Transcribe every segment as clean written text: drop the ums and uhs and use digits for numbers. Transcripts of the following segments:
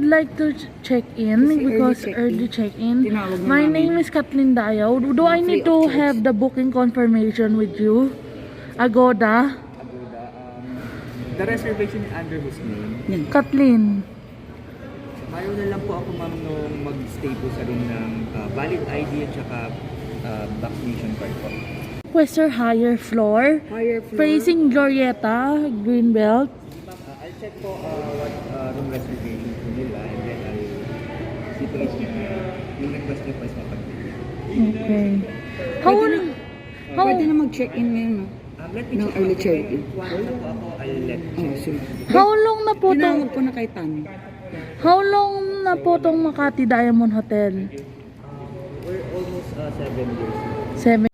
would like to check in because early check-in. My name is Kathleen Dayaw. Do I need to have the booking confirmation with you? Agoda? The reservation is under whose name? Kathleen. Ayaw na lang po ako ma'am nung mag-stay po sa room ng valid ID at saka vaccination card po. Western higher floor. Facing Glorieta, Greenbelt. I'll check po what room reservation po nila and then I'll see po yung request niyo po is mapag-bigyan. Okay. Pwede na mag-check-in ngayon, no? Let me No, check early po. check-in. Once na po ako, I'll let you Oh, check. sure. How long na po tong Tinawag ko na kay Tan. How long na po tong Makati Diamond Hotel? We're almost 7 years. 7.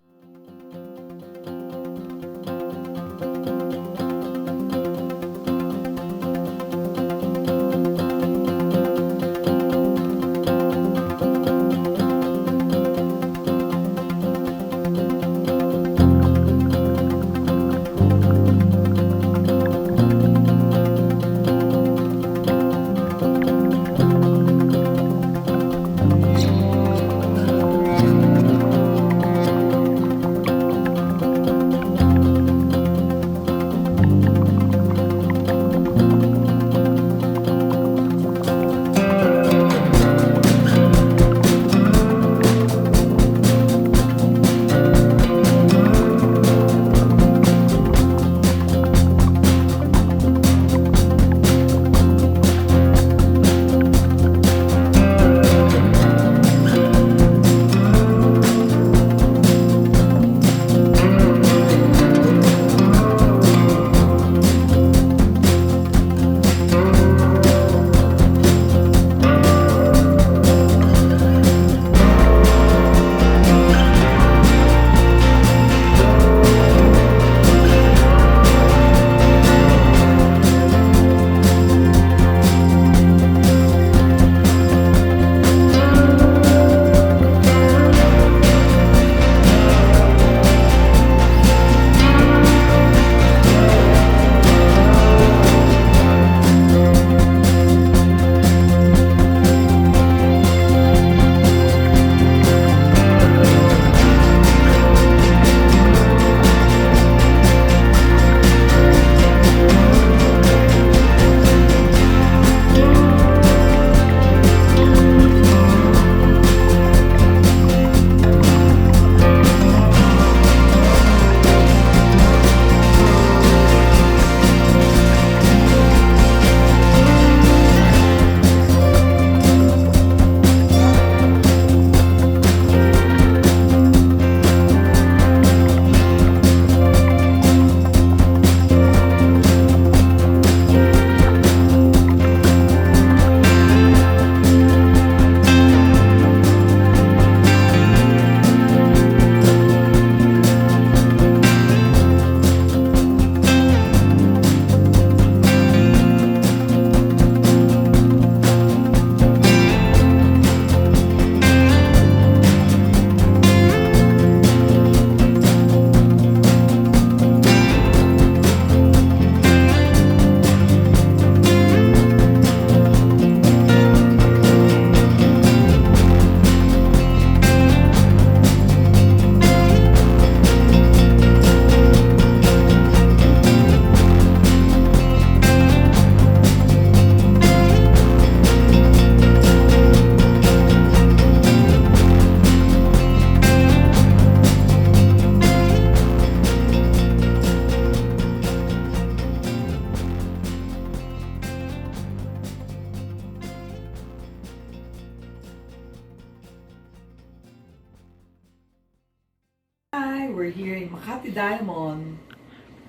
We're here in Makati Diamond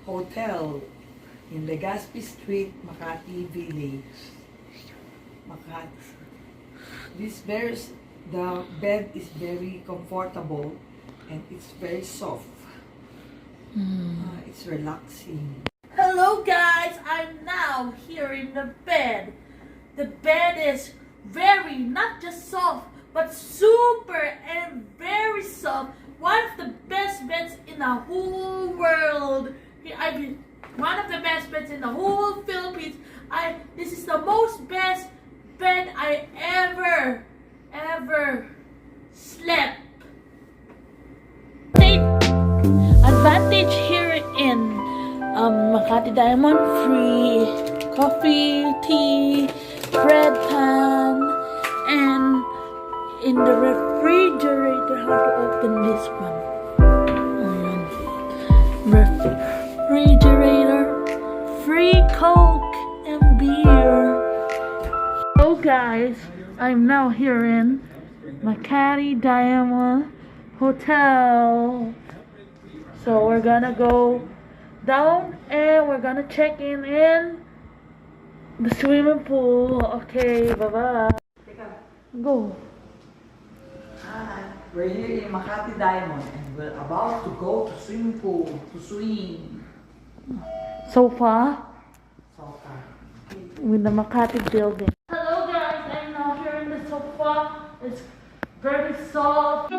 Hotel in Legazpi Street, Makati Village. Makati. The bed is very comfortable and it's very soft. It's relaxing. Hello guys, I'm now here in the bed. The bed is very, not just soft, but super and very soft. One of the best beds in the whole world. I mean, one of the best beds in the whole Philippines. This is the most best bed I ever slept. Advantage here in Makati Diamond, free coffee, tea, bread pan, and in the refrigerator, how to open this one? Refrigerator, free Coke and beer. So guys, I'm now here in Makati Diamond Hotel. So we're gonna go down and we're gonna check in the swimming pool. Okay, bye bye. Go. Hi, we're here in Makati Diamond and we're about to go to swimming pool to swim. So far So far. with the Makati building. Hello guys, I'm now here in the sofa. It's very soft.